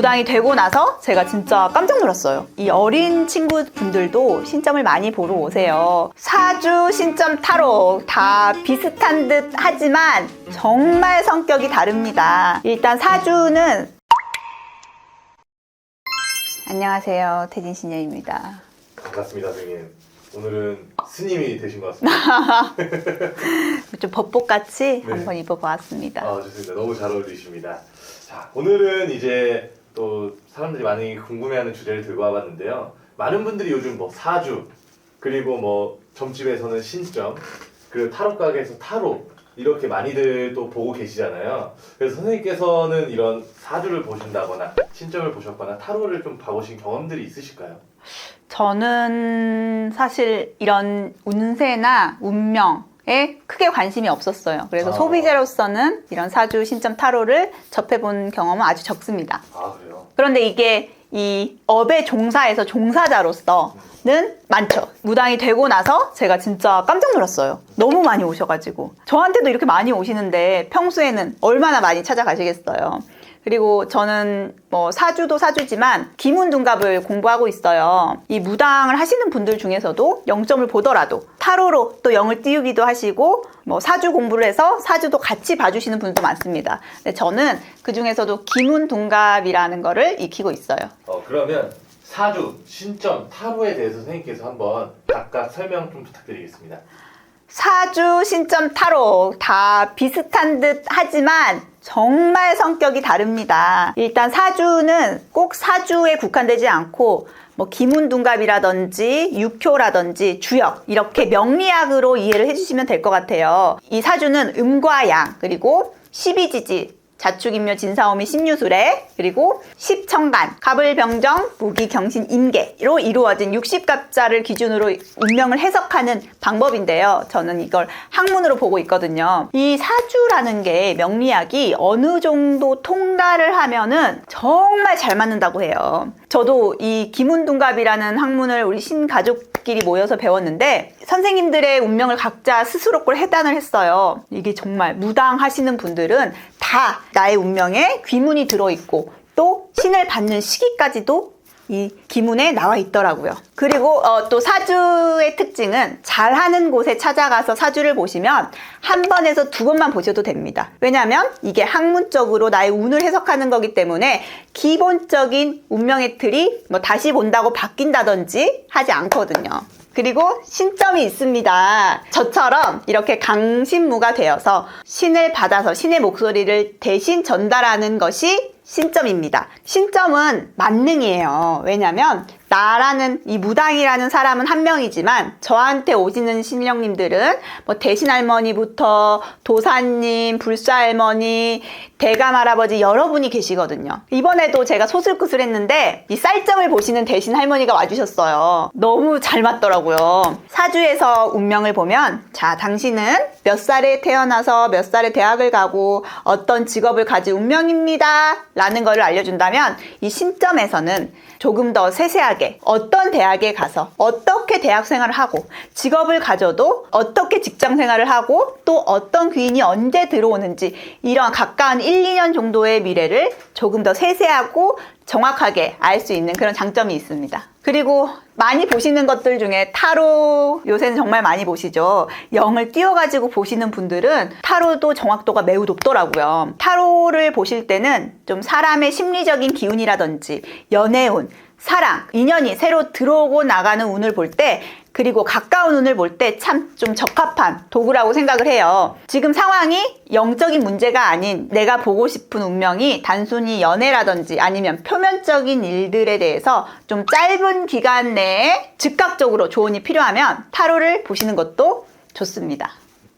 무당이 되고 나서 제가 진짜 깜짝 놀랐어요. 이 어린 친구분들도 신점을 많이 보러 오세요. 사주, 신점, 타로 다 비슷한 듯 하지만 정말 성격이 다릅니다. 일단 사주는 안녕하세요. 태진신녀입니다. 반갑습니다, 선생님. 오늘은 스님이 되신 것 같습니다. 좀 법복같이 네. 한번 입어보았습니다. 좋습니다. 너무 잘 어울리십니다. 자, 오늘은 이제 또 사람들이 많이 궁금해하는 주제를 들고 와봤는데요. 많은 분들이 요즘 뭐 사주, 그리고 뭐 점집에서는 신점, 그리고 타로 가게에서 타로 이렇게 많이들 또 보고 계시잖아요. 그래서 선생님께서는 이런 사주를 보신다거나 신점을 보셨거나 타로를 좀 봐보신 경험들이 있으실까요? 저는 사실 이런 운세나 운명에 크게 관심이 없었어요. 그래서 소비자로서는 이런 사주, 신점, 타로를 접해본 경험은 아주 적습니다. 그래요? 그런데 이게 이 업의 종사에서 종사자로서는 많죠. 무당이 되고 나서 제가 진짜 깜짝 놀랐어요. 너무 많이 오셔가지고. 저한테도 이렇게 많이 오시는데 평소에는 얼마나 많이 찾아가시겠어요. 그리고 저는 뭐 사주도 사주지만 기문둔갑을 공부하고 있어요. 이 무당을 하시는 분들 중에서도 0점을 보더라도 타로로 또 0을 띄우기도 하시고 뭐 사주 공부를 해서 사주도 같이 봐주시는 분도 많습니다. 근데 저는 그 중에서도 기문둔갑이라는 거를 익히고 있어요. 그러면 사주, 신점, 타로에 대해서 선생님께서 한번 각각 설명 좀 부탁드리겠습니다. 사주, 신점, 타로 다 비슷한 듯 하지만 정말 성격이 다릅니다. 일단 사주는 꼭 사주에 국한되지 않고 뭐 기문둔갑이라든지 육효라든지 주역 이렇게 명리학으로 이해를 해주시면 될 것 같아요. 이 사주는 음과 양 그리고 십이지지 자축인묘 진사오미 신유술에 그리고 십청간 갑을병정 무기경신 임계로 이루어진 60갑자를 기준으로 운명을 해석하는 방법인데요. 저는 이걸 학문으로 보고 있거든요. 이 사주라는 게 명리학이 어느 정도 통달을 하면은 정말 잘 맞는다고 해요. 저도 이 기문둔갑이라는 학문을 우리 신가족끼리 모여서 배웠는데 선생님들의 운명을 각자 스스로 걸 해단을 했어요. 이게 정말 무당하시는 분들은 다 나의 운명에 귀문이 들어있고 또 신을 받는 시기까지도 이 기문에 나와 있더라고요. 그리고 또 사주의 특징은 잘하는 곳에 찾아가서 사주를 보시면 한 번에서 두 번만 보셔도 됩니다. 왜냐하면 이게 학문적으로 나의 운을 해석하는 거기 때문에 기본적인 운명의 틀이 뭐 다시 본다고 바뀐다든지 하지 않거든요. 그리고 신점이 있습니다. 저처럼 이렇게 강신무가 되어서 신을 받아서 신의 목소리를 대신 전달하는 것이 신점입니다. 신점은 만능이에요. 왜냐면 나라는 이 무당이라는 사람은 한 명이지만 저한테 오시는 신령님들은 뭐 대신할머니부터 도사님, 불사할머니, 대감할아버지 여러분이 계시거든요. 이번에도 제가 소술굿을 했는데 이 쌀점을 보시는 대신할머니가 와주셨어요. 너무 잘 맞더라고요. 사주에서 운명을 보면 자, 당신은 몇 살에 태어나서 몇 살에 대학을 가고 어떤 직업을 가질 운명입니다 라는 거를 알려준다면 이 신점에서는 조금 더 세세하게 어떤 대학에 가서 어떻게 대학 생활을 하고 직업을 가져도 어떻게 직장 생활을 하고 또 어떤 귀인이 언제 들어오는지 이런 가까운 1, 2년 정도의 미래를 조금 더 세세하고 정확하게 알 수 있는 그런 장점이 있습니다. 그리고 많이 보시는 것들 중에 타로 요새는 정말 많이 보시죠. 0을 띄워가지고 보시는 분들은 타로도 정확도가 매우 높더라고요. 타로를 보실 때는 좀 사람의 심리적인 기운이라든지 연애운, 사랑, 인연이 새로 들어오고 나가는 운을 볼 때 그리고 가까운 운을 볼 때 참 좀 적합한 도구라고 생각을 해요. 지금 상황이 영적인 문제가 아닌 내가 보고 싶은 운명이 단순히 연애라든지 아니면 표면적인 일들에 대해서 좀 짧은 기간 내에 즉각적으로 조언이 필요하면 타로를 보시는 것도 좋습니다.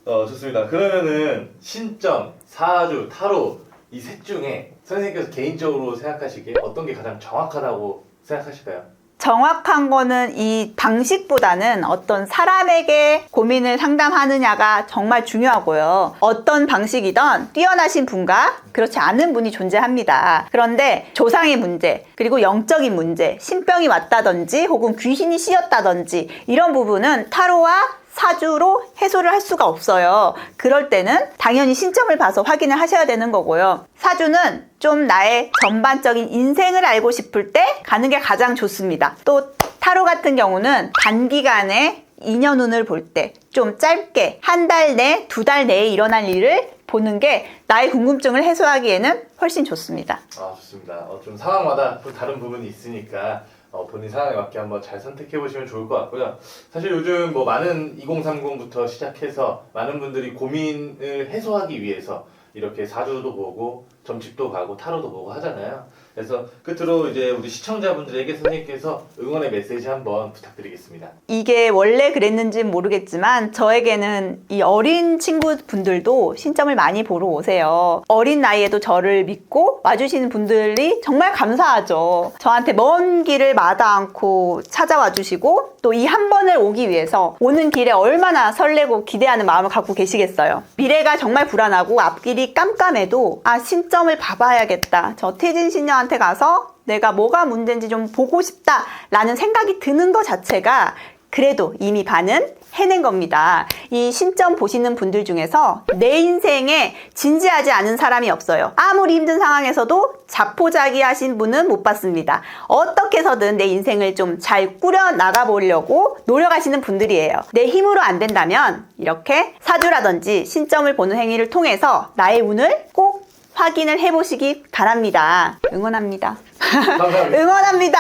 좋습니다. 그러면은 신점, 사주, 타로 이 셋 중에 선생님께서 개인적으로 생각하시기에 어떤 게 가장 정확하다고 생각하실까요? 정확한 거는 이 방식보다는 어떤 사람에게 고민을 상담하느냐가 정말 중요하고요. 어떤 방식이든 뛰어나신 분과 그렇지 않은 분이 존재합니다. 그런데 조상의 문제, 그리고 영적인 문제, 신병이 왔다든지 혹은 귀신이 씌었다든지 이런 부분은 타로와 사주로 해소를 할 수가 없어요. 그럴 때는 당연히 신점을 봐서 확인을 하셔야 되는 거고요. 사주는 좀 나의 전반적인 인생을 알고 싶을 때 가는 게 가장 좋습니다. 또 타로 같은 경우는 단기간에 인연 운을 볼 때 좀 짧게 한 달 내, 2달 내에 일어날 일을 보는 게 나의 궁금증을 해소하기에는 훨씬 좋습니다. 아, 좋습니다. 좀 상황마다 또 다른 부분이 있으니까 본인 상황에 맞게 한번 잘 선택해 보시면 좋을 것 같고요. 사실 요즘 뭐 많은 2030부터 시작해서 많은 분들이 고민을 해소하기 위해서 이렇게 사주도 보고 점집도 가고 타로도 보고 하잖아요. 그래서 끝으로 이제 우리 시청자분들에게 선생님께서 응원의 메시지 한번 부탁드리겠습니다. 이게 원래 그랬는지는 모르겠지만 저에게는 이 어린 친구분들도 신점을 많이 보러 오세요. 어린 나이에도 저를 믿고 와주시는 분들이 정말 감사하죠. 저한테 먼 길을 마다 않고 찾아와 주시고 또 이 한 번을 오기 위해서 오는 길에 얼마나 설레고 기대하는 마음을 갖고 계시겠어요. 미래가 정말 불안하고 앞길이 깜깜해도 아, 신점을 봐봐야겠다. 저 태진 신녀한테 가서 내가 뭐가 문제인지 좀 보고 싶다 라는 생각이 드는 것 자체가 그래도 이미 반은 해낸 겁니다. 이 신점 보시는 분들 중에서 내 인생에 진지하지 않은 사람이 없어요. 아무리 힘든 상황에서도 자포자기하신 분은 못 봤습니다. 어떻게 해서든 내 인생을 좀 잘 꾸려 나가보려고 노력하시는 분들이에요. 내 힘으로 안 된다면 이렇게 사주라든지 신점을 보는 행위를 통해서 나의 운을 꼭 확인을 해보시기 바랍니다. 응원합니다. 감사합니다. 응원합니다.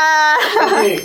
선생님,